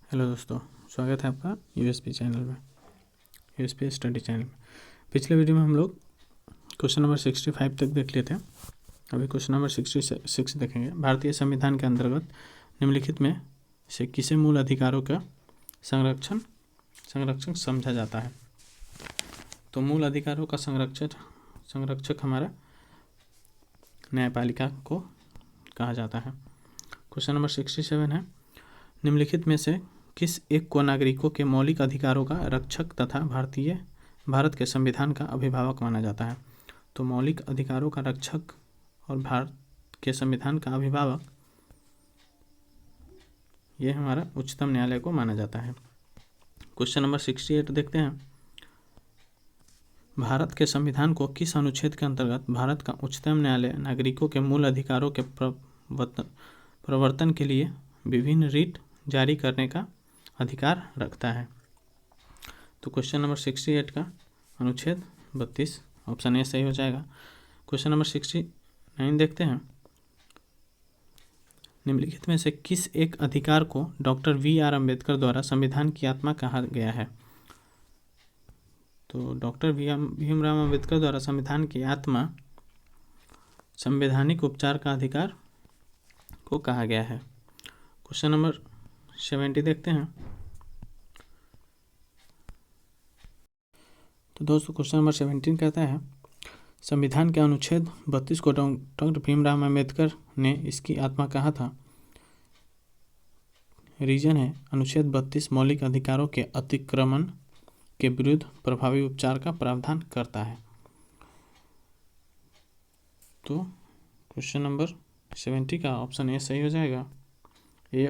Hello दोस्तों, स्वागत है आपका यूएसपी चैनल में, यूएसपी स्टडी चैनल में। पिछले वीडियो में हम लोग क्वेश्चन नंबर 65 तक देख लिए थे। अभी क्वेश्चन नंबर 66 देखेंगे। भारतीय संविधान के अंतर्गत निम्नलिखित में से किसे मूल अधिकारों का संरक्षण समझा जाता है? तो मूल अधिकारों का संरक्षक हमारा न्यायपालिका को कहा जाता है। क्वेश्चन नंबर 67 है, निम्नलिखित में से किस एक को नागरिकों के मौलिक अधिकारों का रक्षक तथा भारत के संविधान का अभिभावक माना जाता है? तो मौलिक अधिकारों का रक्षक और भारत के संविधान का अभिभावक ये हमारा उच्चतम न्यायालय को माना जाता है। क्वेश्चन नंबर 68 देखते हैं, भारत के संविधान को किस अनुच्छेद के अंतर्गत भारत का उच्चतम न्यायालय नागरिकों के मूल अधिकारों के प्रवर्तन के लिए विभिन्न रिट जारी करने का अधिकार रखता है? तो क्वेश्चन नंबर 68 का अनुच्छेद 32, ऑप्शन ए सही हो जाएगा। क्वेश्चन नंबर 69 देखते हैं, निम्नलिखित में से किस एक अधिकार को डॉक्टर वी.आर. अम्बेडकर द्वारा संविधान की आत्मा कहा गया है? तो डॉक्टर भीमराव अम्बेडकर द्वारा संविधान की आत्मा संवैधानिक उपचार का अधिकार को कहा गया है। क्वेश्चन नंबर 70 देखते हैं। तो दोस्तों क्वेश्चन नंबर 17 कहता है, संविधान के अनुच्छेद 32 को डॉक्टर भीमराव अम्बेडकर ने इसकी आत्मा कहा था। रीजन है अनुच्छेद 32 मौलिक अधिकारों के अतिक्रमण के विरुद्ध प्रभावी उपचार का प्रावधान करता है। तो क्वेश्चन नंबर 70 का ऑप्शन ए सही हो जाएगा। ए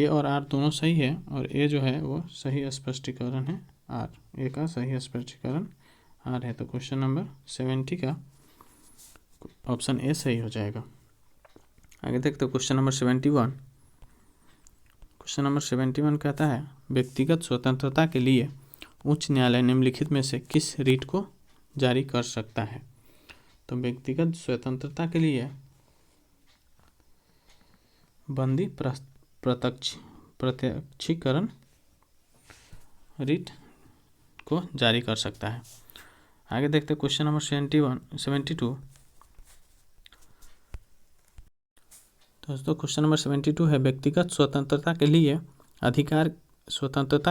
और आर दोनों सही है, और ए जो है वो सही स्पष्टीकरण है आर, ए का सही स्पष्टीकरण आर है। तो क्वेश्चन नंबर 70 का ऑप्शन ए सही हो जाएगा। आगे देखते हैं क्वेश्चन नंबर 71। क्वेश्चन नंबर 71 कहता है, व्यक्तिगत स्वतंत्रता के लिए उच्च न्यायालय निम्नलिखित में से किस रिट को जारी कर सकता है? तो व्यक्तिगत स्वतंत्रता के लिए बंदी प्रत्यक्षीकरण रिट को जारी कर सकता है। आगे देखते हैं क्वेश्चन नंबर 72। दोस्तों क्वेश्चन नंबर 72 है, व्यक्तिगत स्वतंत्रता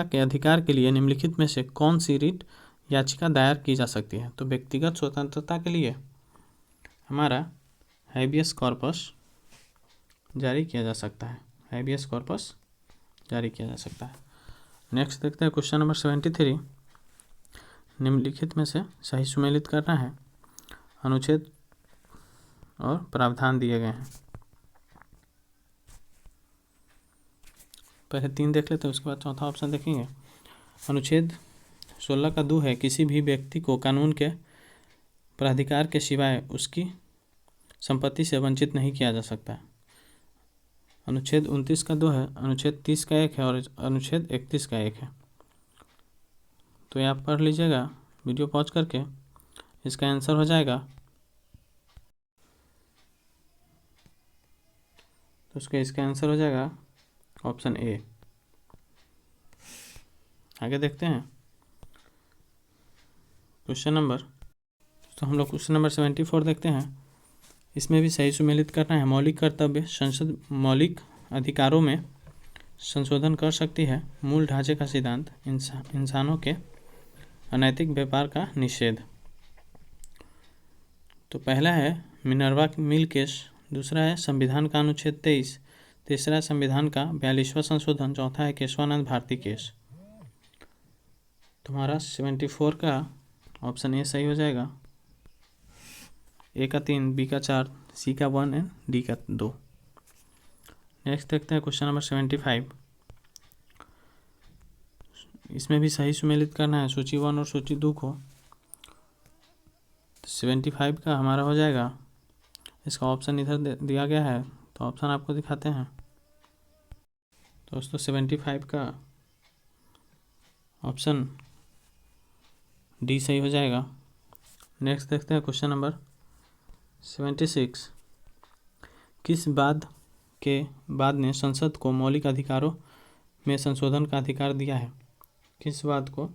के अधिकार के लिए निम्नलिखित में से कौन सी रिट याचिका दायर की जा सकती है? तो व्यक्तिगत स्वतंत्रता के लिए हमारा हैबियस कॉर्पस जारी किया जा सकता है। हैबियस कॉर्पस जारी किया जा सकता है। नेक्स्ट देखते हैं क्वेश्चन नंबर 73। निम्नलिखित में से सही सुमेलित करना है। अनुच्छेद और प्रावधान दिए गए हैं। पहले 3 देख लेते हैं, उसके बाद चौथा ऑप्शन देखेंगे। अनुच्छेद 16 का 2 है, किसी भी व्यक्ति को कानून के प्राधिकार के सिवाय उसकी संपत्ति से वंचित नहीं किया जा सकता। अनुच्छेद 29 का 2 है, अनुच्छेद 30 का 1 है, और अनुच्छेद 31 का 1 है। तो ये आप पढ़ लीजिएगा वीडियो पॉज करके। इसका आंसर हो जाएगा, तो इसका आंसर हो जाएगा ऑप्शन ए। आगे देखते हैं क्वेश्चन नंबर, तो हम लोग क्वेश्चन नंबर 74 देखते हैं। इसमें भी सही सुमेलित करना है। मौलिक कर्तव्य संसद मौलिक अधिकारों में संशोधन कर सकती है। मूल ढांचे का सिद्धांत, इंसानों के अनैतिक व्यापार का निषेध। तो पहला है मिनर्वा मिल केस, दूसरा है संविधान का अनुच्छेद 23, तीसरा है संविधान का 42वां संशोधन, चौथा है केशवानंद भारती केस। तुम्हारा 74 का ऑप्शन ए सही हो जाएगा। ए का 3, बी का 4, सी का 1 एंड डी का 2। नेक्स्ट देखते हैं क्वेश्चन नंबर 75। इसमें भी सही सुमेलित करना है सूची 1 और सूची 2 को। 75 का हमारा हो जाएगा, इसका ऑप्शन इधर दिया गया है, तो ऑप्शन आपको दिखाते हैं। दोस्तों 75 का ऑप्शन डी सही हो जाएगा। नेक्स्ट देखते हैं क्वेश्चन नंबर 76। किस बाद के बाद ने संसद को मौलिक अधिकारों में संशोधन का अधिकार दिया है? किस बात को?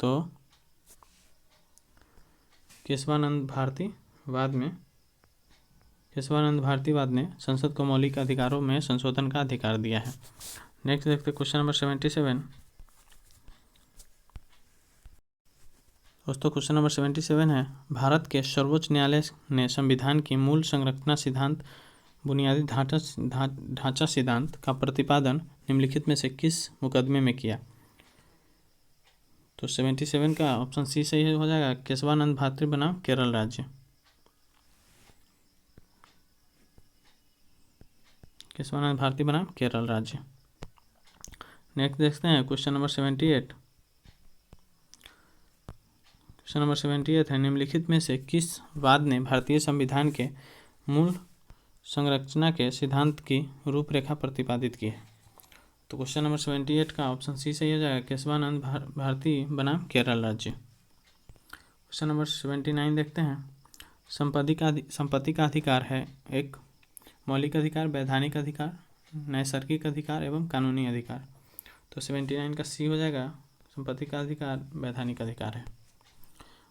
तो केशवानंद भारती बाद ने संसद को मौलिक अधिकारों में संशोधन का अधिकार दिया है। नेक्स्ट देखते क्वेश्चन नंबर 77। दोस्तों क्वेश्चन नंबर 77 है, भारत के सर्वोच्च न्यायालय ने संविधान की मूल संरचना सिद्धांत बुनियादी ढांचा सिद्धांत का प्रतिपादन निम्नलिखित में से किस मुकदमे में किया? तो 77 का ऑप्शन सी सही हो जाएगा, केशवानंद भारती बनाम केरल राज्य। केशवानंद भारती बनाम केरल राज्य। नेक्स्ट देखते हैं क्वेश्चन नंबर 78। क्वेश्चन नंबर 78 है, निम्नलिखित में से किस वाद ने भारतीय संविधान के मूल संरचना के सिद्धांत की रूपरेखा प्रतिपादित की है? तो क्वेश्चन नंबर 78 का ऑप्शन सी सही हो जाएगा, केशवानंद भारती बनाम केरल राज्य। क्वेश्चन नंबर 79 देखते हैं, संपत्ति का अधिकार है एक मौलिक अधिकार, वैधानिक अधिकार, नैसर्गिक अधिकार एवं कानूनी अधिकार। तो 79 का सी हो जाएगा, संपत्ति का अधिकार वैधानिक अधिकार है।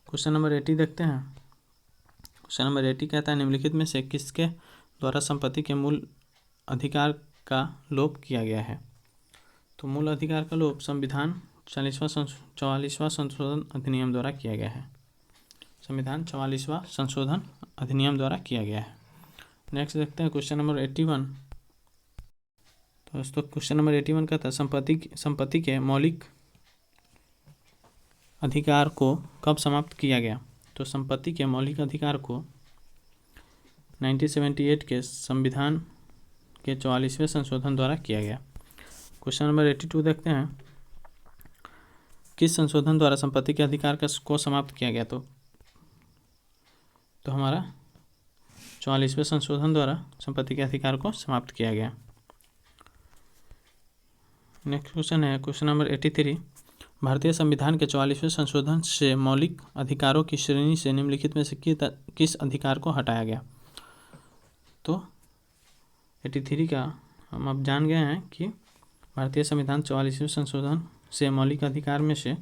क्वेश्चन नंबर 80 देखते हैं। क्वेश्चन नंबर 80 कहता है, निम्नलिखित में से किसके द्वारा संपत्ति के मूल अधिकार का लोप किया गया है? तो मूल अधिकार का लोप संविधान 44वां संशोधन अधिनियम द्वारा किया गया है। संविधान 44वां संशोधन अधिनियम द्वारा किया गया है। नेक्स्ट देखते हैं क्वेश्चन नंबर 81। तो दोस्तों क्वेश्चन नंबर 81 कहता है, संपत्ति के मौलिक अधिकार को कब समाप्त किया गया? तो संपत्ति के मौलिक अधिकार को 1978 के संविधान के 44वें संशोधन द्वारा किया गया। क्वेश्चन नंबर 82 देखते हैं, किस संशोधन द्वारा संपत्ति के अधिकार को समाप्त किया गया? तो हमारा 44वें संशोधन द्वारा संपत्ति के अधिकार को समाप्त किया गया। नेक्स्ट क्वेश्चन है क्वेश्चन नंबर 83, भारतीय संविधान के 44वें संशोधन से मौलिक अधिकारों की श्रेणी से निम्नलिखित में से किस अधिकार को हटाया गया? तो 83 का हम अब जान गए हैं कि भारतीय संविधान 44वें संशोधन से मौलिक अधिकार में से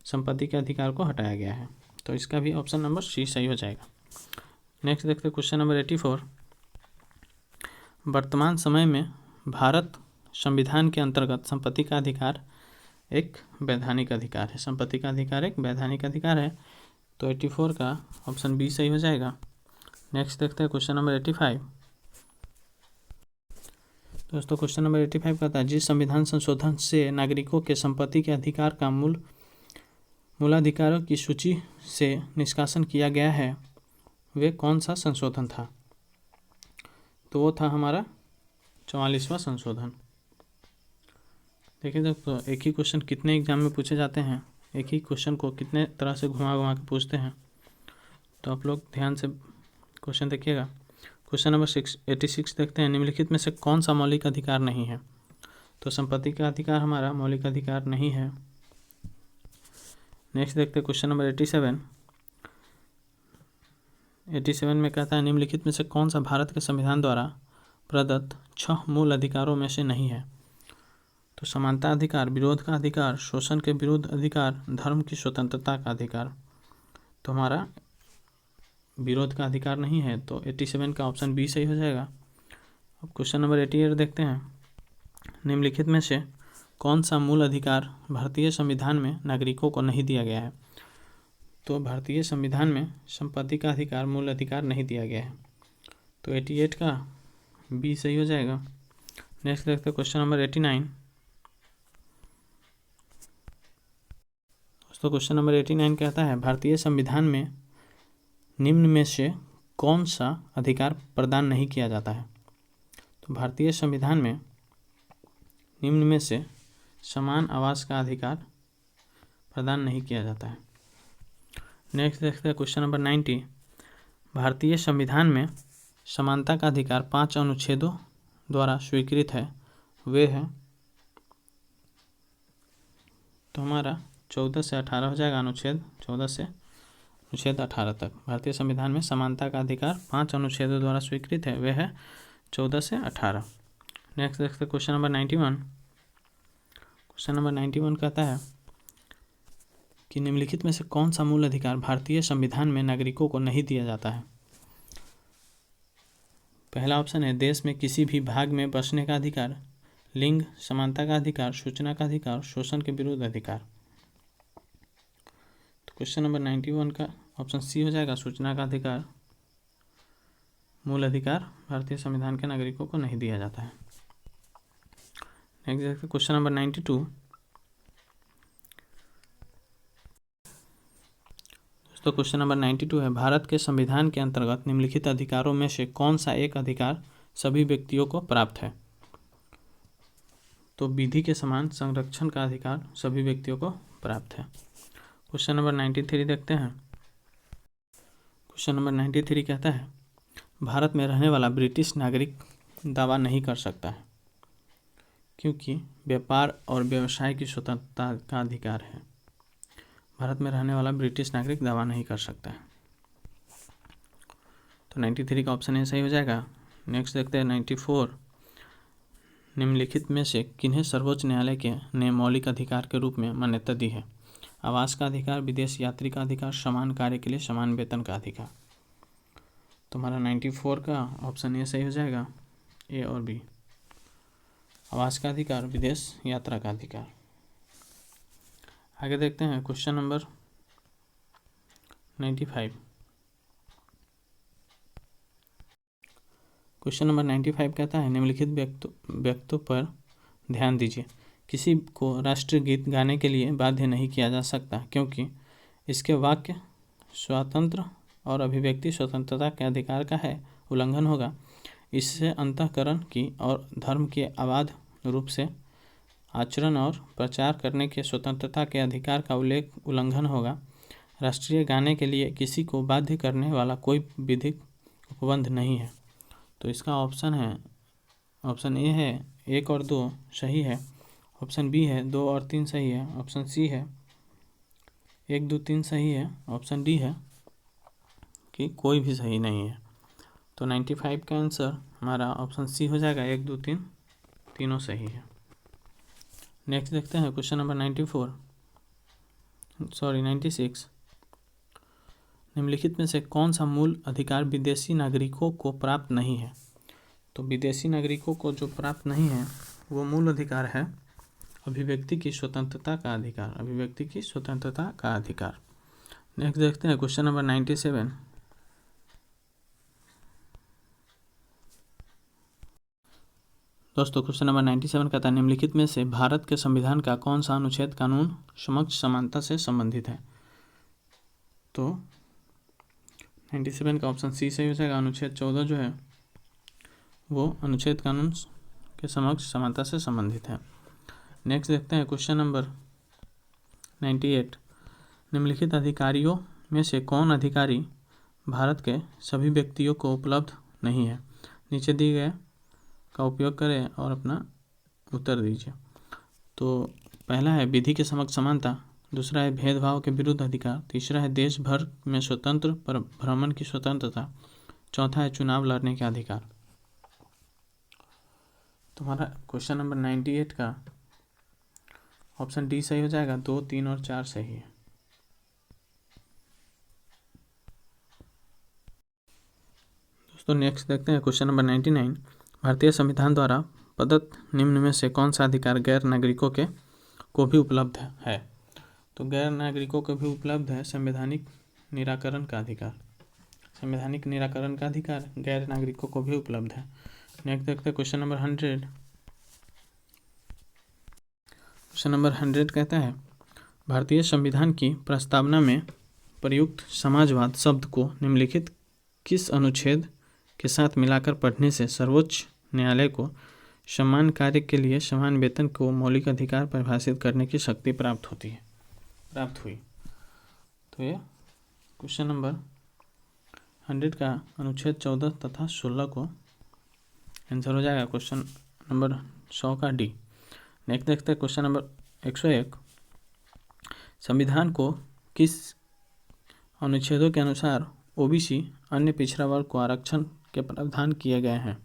संपत्ति के अधिकार को हटाया गया है। तो इसका भी ऑप्शन नंबर सी सही हो जाएगा। नेक्स्ट देखते हैं क्वेश्चन नंबर 84, वर्तमान समय में भारत संविधान के अंतर्गत संपत्ति का अधिकार एक वैधानिक अधिकार है। संपत्ति का अधिकार एक वैधानिक अधिकार है। तो 84 का ऑप्शन बी सही हो जाएगा। नेक्स्ट देखते हैं क्वेश्चन नंबर 85। दोस्तों क्वेश्चन नंबर 85 कहता है, जिस संविधान संशोधन से नागरिकों के संपत्ति के अधिकार का मूलाधिकारों की सूची से निष्कासन किया गया है, वे कौन सा संशोधन था? तो वो था हमारा 44वां संशोधन। देखिए दोस्तों, एक ही क्वेश्चन कितने एग्जाम में पूछे जाते हैं, एक ही क्वेश्चन को कितने तरह से घुमा के पूछते हैं। तो आप लोग ध्यान से क्वेश्चन देखिएगा। क्वेश्चन नंबर 86 देखते हैं, निम्नलिखित में से कौन सा मौलिक अधिकार नहीं है? तो संपत्ति का अधिकार हमारा मौलिक अधिकार नहीं है। नेक्स्ट देखते हैं क्वेश्चन नंबर 87 में कहता है, निम्नलिखित में से कौन सा भारत के संविधान द्वारा प्रदत्त 6 मूल अधिकारों में से नहीं है? तो समानता अधिकार, विरोध का अधिकार, शोषण के विरुद्ध अधिकार, धर्म की स्वतंत्रता का अधिकार। तो हमारा विरोध का अधिकार नहीं है। तो 87 का ऑप्शन बी सही हो जाएगा। अब क्वेश्चन नंबर 88 देखते हैं, निम्नलिखित में से कौन सा मूल अधिकार भारतीय संविधान में नागरिकों को नहीं दिया गया है? तो भारतीय संविधान में संपत्ति का अधिकार मूल अधिकार नहीं दिया गया है। तो 88 का बी सही हो जाएगा। नेक्स्ट देखते हैं क्वेश्चन नंबर 89। दोस्तों क्वेश्चन नंबर 89 कहता है, भारतीय संविधान में निम्न में से कौन सा अधिकार प्रदान नहीं किया जाता है? तो भारतीय संविधान में निम्न में से समान आवास का अधिकार प्रदान नहीं किया जाता है। नेक्स्ट देखते हैं क्वेश्चन नंबर 90, भारतीय संविधान में समानता का अधिकार 5 अनुच्छेदों द्वारा स्वीकृत है, वे हैं? तो हमारा 14 से 18 हो जाएगा अनुच्छेद 14 से अनुच्छेद 18 तक। भारतीय संविधान में समानता का अधिकार 5 अनुच्छेदों द्वारा स्वीकृत है, वे है 14 से 18। नेक्स्ट देखते हैं क्वेश्चन नंबर 91। क्वेश्चन नंबर 91 कहता है कि निम्नलिखित में से कौन सा मूल अधिकार भारतीय संविधान में नागरिकों को नहीं दिया जाता है। पहला ऑप्शन है देश में किसी भी भाग में बसने का अधिकार, लिंग समानता का अधिकार, सूचना का अधिकार, शोषण के विरुद्ध अधिकार। तो क्वेश्चन नंबर 91 का ऑप्शन सी हो जाएगा, सूचना का अधिकार मूल अधिकार भारतीय संविधान के नागरिकों को नहीं दिया जाता है। नेक्स्ट देखते क्वेश्चन नंबर 92। दोस्तों क्वेश्चन नंबर 92 है, भारत के संविधान के अंतर्गत निम्नलिखित अधिकारों में से कौन सा एक अधिकार सभी व्यक्तियों को प्राप्त है। तो विधि के समान संरक्षण का अधिकार सभी व्यक्तियों को प्राप्त है। क्वेश्चन नंबर 93 देखते हैं। क्वेश्चन नंबर 93 कहता है भारत में रहने वाला ब्रिटिश नागरिक दावा नहीं कर सकता है क्योंकि व्यापार और व्यवसाय की स्वतंत्रता का अधिकार है। भारत में रहने वाला ब्रिटिश नागरिक दावा नहीं कर सकता है। तो 93 का ऑप्शन ए सही हो जाएगा। नेक्स्ट देखते हैं 94। निम्नलिखित में से किन्हें सर्वोच्च न्यायालय के ने मौलिक अधिकार के रूप में मान्यता दी है। आवास का अधिकार, विदेश यात्री का अधिकार, समान कार्य के लिए समान वेतन का अधिकार। तुम्हारा 94 का ऑप्शन ए सही हो जाएगा, ए और बी। आवास का अधिकार, विदेश यात्रा का अधिकार। आगे देखते हैं क्वेश्चन नंबर 95। क्वेश्चन नंबर 95 कहता है निम्नलिखित व्यक्तों पर ध्यान दीजिए। किसी को राष्ट्रीय गीत गाने के लिए बाध्य नहीं किया जा सकता क्योंकि इसके वाक्य स्वतंत्र और अभिव्यक्ति स्वतंत्रता के अधिकार का है उल्लंघन होगा। इससे अंतःकरण की और धर्म के अबाध रूप से आचरण और प्रचार करने के स्वतंत्रता के अधिकार का उल्लंघन होगा। राष्ट्रीय गाने के लिए किसी को बाध्य करने वाला कोई विधिक उपबंध नहीं है। तो इसका ऑप्शन है, ऑप्शन ए है 1 और 2 सही है, ऑप्शन बी है 2 और 3 सही है, ऑप्शन सी है 1 2 3 सही है, ऑप्शन डी है कि कोई भी सही नहीं है। तो 95 का आंसर हमारा ऑप्शन सी हो जाएगा, 1 2 3 तीनों सही है। नेक्स्ट देखते हैं क्वेश्चन नंबर 96। निम्नलिखित में से कौन सा मूल अधिकार विदेशी नागरिकों को प्राप्त नहीं है। तो विदेशी नागरिकों को जो प्राप्त नहीं है वो मूल अधिकार है अभिव्यक्ति की स्वतंत्रता का अधिकार, अभिव्यक्ति की स्वतंत्रता का अधिकार। नेक्स्ट देखते हैं क्वेश्चन नंबर 97। दोस्तों क्वेश्चन नंबर 97 कहता है निम्नलिखित में से भारत के संविधान का कौन सा अनुच्छेद कानून समक्ष समानता से संबंधित है। तो 97 का ऑप्शन सी सही हो जाएगा। अनुच्छेद 14 जो है वो अनुच्छेद कानून के समक्ष समानता से संबंधित है। नेक्स्ट देखते हैं क्वेश्चन नंबर 98। निम्नलिखित अधिकारियों में से कौन अधिकारी भारत के सभी व्यक्तियों को उपलब्ध नहीं है। नीचे दिए गए का उपयोग करें और अपना उत्तर दीजिए। तो पहला है विधि के समक्ष समानता, दूसरा है भेदभाव के विरुद्ध अधिकार, तीसरा है देश भर में स्वतंत्र पर भ्रमण की स्वतंत्रता, चौथा है चुनाव लड़ने का अधिकार। तुम्हारा क्वेश्चन नंबर 98 का ऑप्शन डी सही हो जाएगा, 2 3 और 4 सही है। दोस्तों नेक्स्ट देखते हैं क्वेश्चन नंबर 99। भारतीय संविधान द्वारा प्रदत्त निम्न में से कौन सा अधिकार गैर नागरिकों को भी उपलब्ध है। तो गैर नागरिकों को भी उपलब्ध है संवैधानिक निराकरण का अधिकार। संवैधानिक निराकरण का अधिकार गैर नागरिकों को भी उपलब्ध है। नेक्स्ट देखते हैं क्वेश्चन नंबर 100। क्वेश्चन नंबर 100 कहता है भारतीय संविधान की प्रस्तावना में प्रयुक्त समाजवाद शब्द को निम्नलिखित किस अनुच्छेद के साथ मिलाकर पढ़ने से सर्वोच्च न्यायालय को समान कार्य के लिए समान वेतन को मौलिक अधिकार परिभाषित करने की शक्ति प्राप्त हुई। तो ये क्वेश्चन नंबर 100 का अनुच्छेद 14 तथा 16 को आंसर हो जाएगा क्वेश्चन नंबर 100 का डी। नेक्स्ट देखते हैं क्वेश्चन नंबर 101। संविधान को किस अनुच्छेदों के अनुसार ओबीसी अन्य पिछड़ा वर्ग को आरक्षण के प्रावधान किए गए हैं।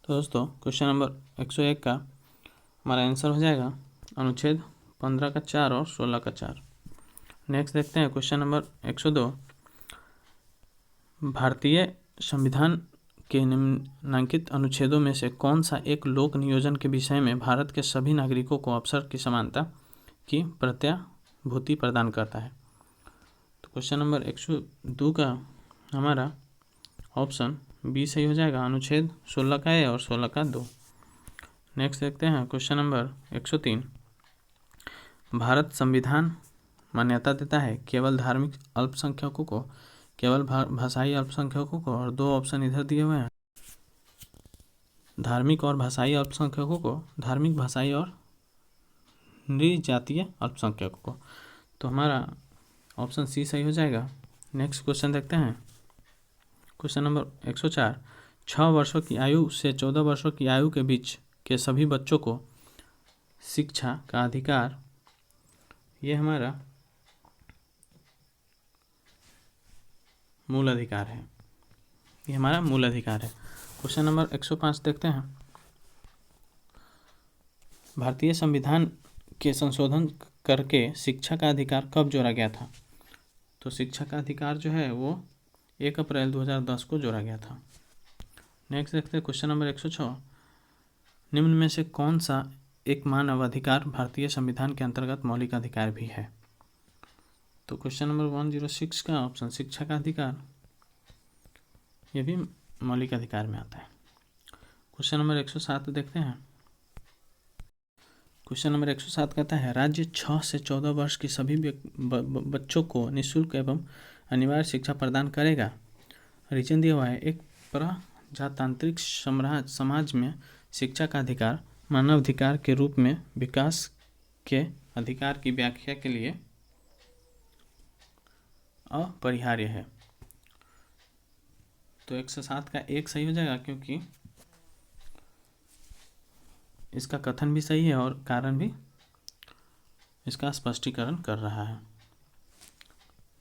तो दोस्तों क्वेश्चन नंबर 101 का हमारा आंसर हो जाएगा अनुच्छेद 15 का 4 और 16 का 4। नेक्स्ट देखते हैं क्वेश्चन नंबर 102। भारतीय संविधान के निम्नलिखित अनुच्छेदों में से कौन सा एक लोक नियोजन के विषय में भारत के सभी नागरिकों को अवसर की समानता की प्रत्याभूति प्रदान करता है? तो क्वेश्चन नंबर 102 का हमारा ऑप्शन बी सही हो जाएगा, अनुच्छेद 16 का ए और 16 का 2। नेक्स्ट देखते हैं क्वेश्चन नंबर 103। भारत संविधान मान्यता देता है केवल धार्मिक अल्पसंख्यकों को, केवल भाषाई अल्पसंख्यकों को, और 2 ऑप्शन इधर दिए हुए हैं, धार्मिक और भाषाई अल्पसंख्यकों को, धार्मिक, भाषाई और नृजातीय अल्पसंख्यकों को। तो हमारा ऑप्शन सी सही हो जाएगा। नेक्स्ट क्वेश्चन देखते हैं क्वेश्चन नंबर 104। 6 वर्षों की आयु से 14 वर्षों की आयु के बीच के सभी बच्चों को शिक्षा का अधिकार, ये हमारा मूल अधिकार है, ये हमारा मूल अधिकार है। क्वेश्चन नंबर 105 देखते हैं। भारतीय संविधान के संशोधन करके शिक्षा का अधिकार कब जोड़ा गया था? तो शिक्षा का अधिकार जो है वो 1 अप्रैल 2010 को जोड़ा गया था। नेक्स्ट देखते हैं क्वेश्चन नंबर 106। निम्न में से कौन सा एक मानव अधिकार भारतीय संविधान के अंतर्गत मौलिक अधिकार भी है? तो क्वेश्चन नंबर 106 का ऑप्शन शिक्षा का अधिकार, ये भी मौलिक अधिकार में आता है। क्वेश्चन नंबर 107 देखते हैं। क्वेश्चन नंबर 107 कहता है राज्य 6 से 14 वर्ष की सभी बच्चों को निःशुल्क एवं अनिवार्य शिक्षा प्रदान करेगा। रीजन दिया हुआ है, एक प्रजातांत्रिक समाज में शिक्षा का अधिकार मानवाधिकार के रूप में विकास के अधिकार की व्याख्या के लिए अपरिहार्य है। तो 107 का 1 सही हो जाएगा, क्योंकि इसका कथन भी सही है और कारण भी इसका स्पष्टीकरण कर रहा है।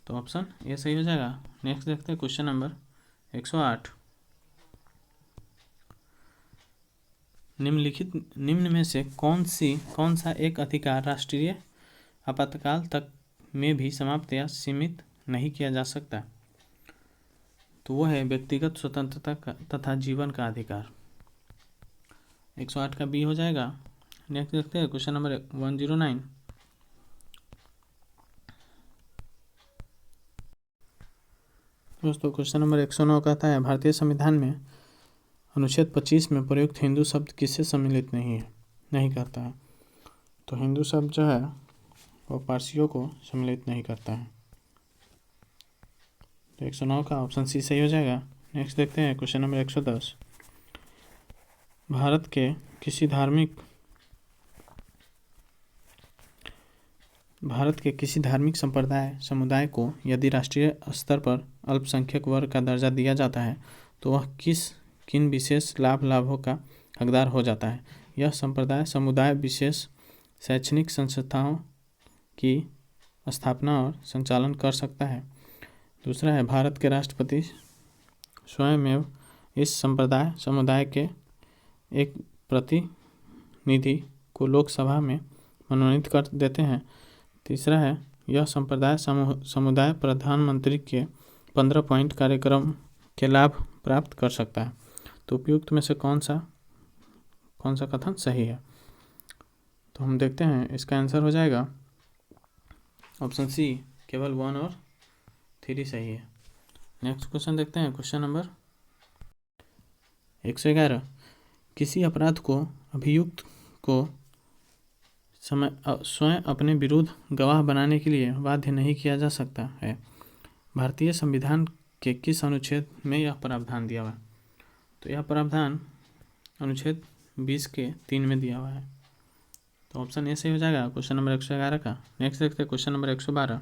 तो ऑप्शन ए सही हो जाएगा। नेक्स्ट देखते हैं क्वेश्चन नंबर 108। निम्न में से कौन सा एक अधिकार राष्ट्रीय आपातकाल तक में भी समाप्त या सीमित नहीं किया जा सकता? तो वो है व्यक्तिगत स्वतंत्रता तथा जीवन का अधिकार। 108 का बी हो जाएगा। नेक्स्ट देखते हैं क्वेश्चन नंबर 109। दोस्तों क्वेश्चन नंबर 109 कहता है भारतीय संविधान में अनुच्छेद 25 में प्रयुक्त हिंदू शब्द किससे सम्मिलित नहीं करता है? तो हिंदू शब्द जो है वो पारसियों को सम्मिलित नहीं करता है। तो 109 का ऑप्शन सी सही हो जाएगा। नेक्स्ट देखते हैं क्वेश्चन नंबर 110। भारत के किसी धार्मिक समुदाय को यदि राष्ट्रीय स्तर पर अल्पसंख्यक वर्ग का दर्जा दिया जाता है तो वह किन विशेष लाभों का हकदार हो जाता है? यह समुदाय विशेष शैक्षणिक संस्थाओं की स्थापना और संचालन कर सकता है। दूसरा है भारत के राष्ट्रपति स्वयं इस समुदाय के एक प्रतिनिधि को लोकसभा में मनोनीत कर देते हैं। तीसरा है यह समुदाय प्रधानमंत्री के 15 पॉइंट कार्यक्रम के लाभ प्राप्त कर सकता है। तो उपयुक्त में से कौन सा कथन सही है? तो हम देखते हैं, इसका आंसर हो जाएगा ऑप्शन सी, केवल 1 और 3 सही है। नेक्स्ट क्वेश्चन देखते हैं क्वेश्चन नंबर 111। किसी अपराध को अभियुक्त को स्वयं अपने विरुद्ध गवाह बनाने के लिए बाध्य नहीं किया जा सकता है। भारतीय संविधान के किस अनुच्छेद में यह प्रावधान दिया हुआ है? तो यह प्रावधान अनुच्छेद 20 के 3 में दिया हुआ है। तो ऑप्शन ए सही हो जाएगा क्वेश्चन नंबर 111 का। नेक्स्ट देखते हैं क्वेश्चन नंबर 112।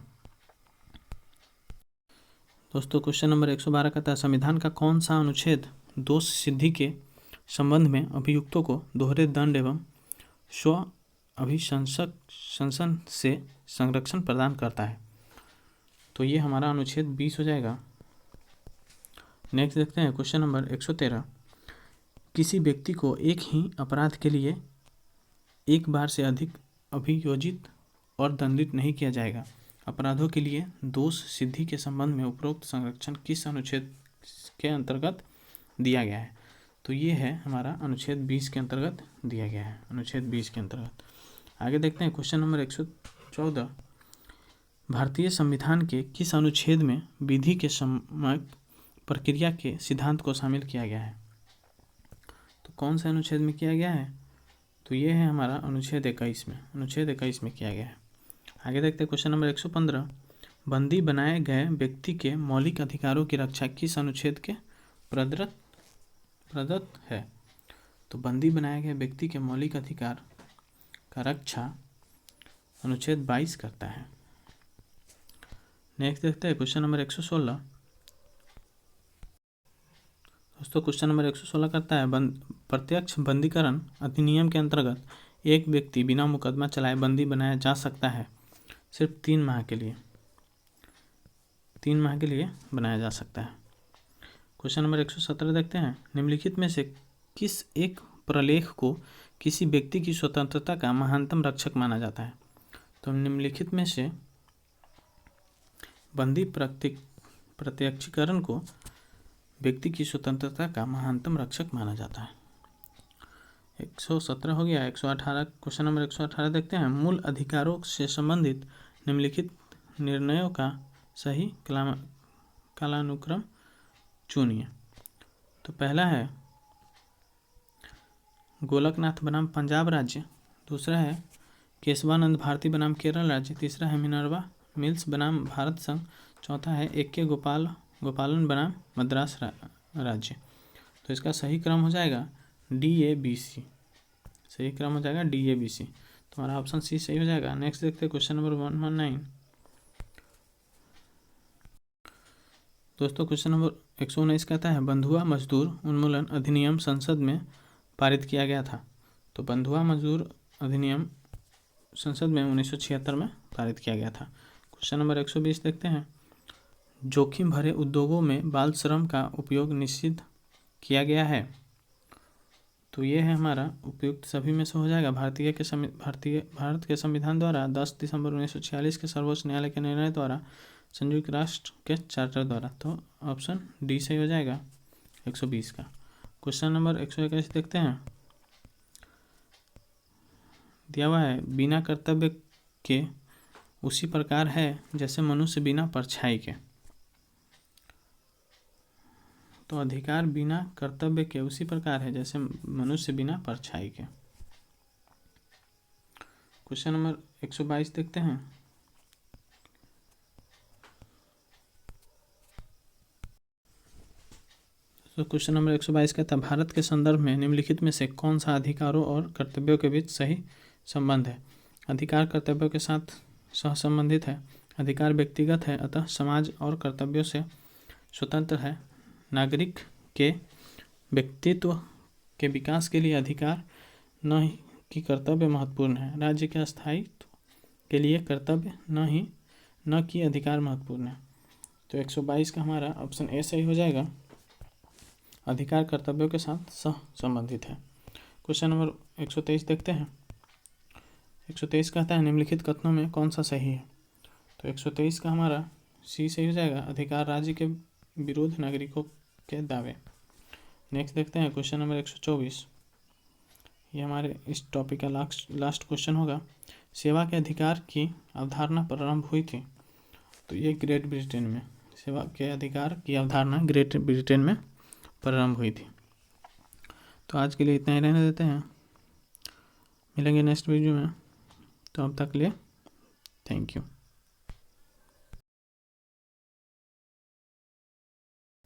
दोस्तों क्वेश्चन नंबर 112 कहता है संविधान का कौन सा अनुच्छेद दोष सिद्धि के संबंध में अभियुक्तों को दोहरे दंड एवं स्व अभिशंसन से संरक्षण प्रदान करता है? तो ये हमारा अनुच्छेद 20 हो जाएगा। नेक्स्ट देखते हैं क्वेश्चन नंबर 113। किसी व्यक्ति को एक ही अपराध के लिए एक बार से अधिक अभियोजित और दंडित नहीं किया जाएगा। अपराधों के लिए दोष सिद्धि के संबंध में उपरोक्त संरक्षण किस अनुच्छेद के अंतर्गत दिया गया है? तो ये है हमारा अनुच्छेद 20 के अंतर्गत दिया गया है, अनुच्छेद 20 के अंतर्गत। आगे देखते हैं क्वेश्चन नंबर 114। भारतीय संविधान के किस अनुच्छेद में विधि के सम्यक प्रक्रिया के सिद्धांत को शामिल किया गया है? तो कौन से अनुच्छेद में किया गया है? तो ये है हमारा अनुच्छेद 21 में, अनुच्छेद 21 में किया गया है। आगे देखते हैं क्वेश्चन नंबर 115। बंदी बनाए गए व्यक्ति के मौलिक अधिकारों की रक्षा किस अनुच्छेद के प्रदत्त है? तो बंदी बनाए गए व्यक्ति के मौलिक अधिकार का रक्षा अनुच्छेद 22 करता है। नेक्स्ट देखते हैं क्वेश्चन नंबर 116। दोस्तों क्वेश्चन नंबर 116 करता है प्रत्यक्ष बंदीकरण अधिनियम के अंतर्गत एक व्यक्ति बिना मुकदमा चलाए बंदी बनाया जा सकता है सिर्फ 3 माह के लिए, 3 माह के लिए बनाया जा सकता है। क्वेश्चन नंबर 117 देखते हैं। निम्नलिखित में से किस एक प्रलेख को किसी व्यक्ति की स्वतंत्रता का महानतम रक्षक माना जाता है? तो निम्नलिखित में से बंदी प्रत्यक्षीकरण को व्यक्ति की स्वतंत्रता का महानतम रक्षक माना जाता है। 117 हो गया। 118 क्वेश्चन नंबर 118 देखते हैं। मूल अधिकारों से संबंधित निम्नलिखित निर्णयों का सही कालानुक्रम चुनिए। तो पहला है गोलकनाथ बनाम पंजाब राज्य, दूसरा है केशवानंद भारती बनाम केरल राज्य, तीसरा है मिनर्वा मिल्स बनाम भारत संघ, चौथा है AK गोपालन बनाम मद्रास राज्य। तो इसका सही क्रम हो जाएगा DABC, सही क्रम हो जाएगा DABC। तो हमारा ऑप्शन C सही हो जाएगा। नेक्स्ट देखते हैं क्वेश्चन नंबर 119। दोस्तों क्वेश्चन नंबर 119 कहता है बंधुआ मजदूर उन्मूलन अधिनियम संसद में पारित किया गया था। तो बंधुआ मजदूर अधिनियम संसद में 1976 में पारित किया गया था। क्वेश्चन नंबर 120 देखते हैं। जोखिम भरे उद्योगों में बाल श्रम का उपयोग निषिद्ध किया गया है। तो ये है हमारा उपयुक्त सभी में से हो जाएगा। भारत के संविधान द्वारा 10 दिसंबर 1946 के सर्वोच्च न्यायालय के निर्णय द्वारा, संयुक्त राष्ट्र के चार्टर द्वारा। तो ऑप्शन D सही हो जाएगा 120 का। क्वेश्चन नंबर 121 देखते हैं। दिया हुआ है बिना कर्तव्य के उसी प्रकार है जैसे मनुष्य बिना परछाई के। तो अधिकार बिना कर्तव्य के उसी प्रकार है जैसे मनुष्य बिना परछाई के। क्वेश्चन नंबर 122 देखते हैं। तो क्वेश्चन नंबर 122 कहता है भारत के संदर्भ में निम्नलिखित में से कौन सा अधिकारों और कर्तव्यों के बीच सही संबंध है? अधिकार कर्तव्यों के साथ सहसंबंधित है। अधिकार व्यक्तिगत है अतः समाज और कर्तव्यों से स्वतंत्र है। नागरिक के व्यक्तित्व के विकास के लिए अधिकार न कि कर्तव्य महत्वपूर्ण है। राज्य के स्थायित्व के लिए कर्तव्य न कि अधिकार महत्वपूर्ण है। तो 122 का हमारा ऑप्शन A सही हो जाएगा। अधिकार कर्तव्यों के साथ सह संबंधित है। क्वेश्चन नंबर 123 देखते हैं। 123 कहता है निम्नलिखित कथनों में कौन सा सही है? तो 123 का हमारा C सही हो जाएगा। अधिकार राज्य के विरुद्ध नागरिकों के दावे। नेक्स्ट देखते हैं क्वेश्चन नंबर 124। ये हमारे इस टॉपिक का लास्ट क्वेश्चन होगा। सेवा के अधिकार की अवधारणा प्रारंभ हुई थी। तो ये ग्रेट ब्रिटेन में सेवा के अधिकार की अवधारणा ग्रेट ब्रिटेन में प्रारंभ हुई थी। तो आज के लिए इतना ही रहने देते हैं, मिलेंगे नेक्स्ट वीडियो में। तो अब तक के लिए थैंक यू।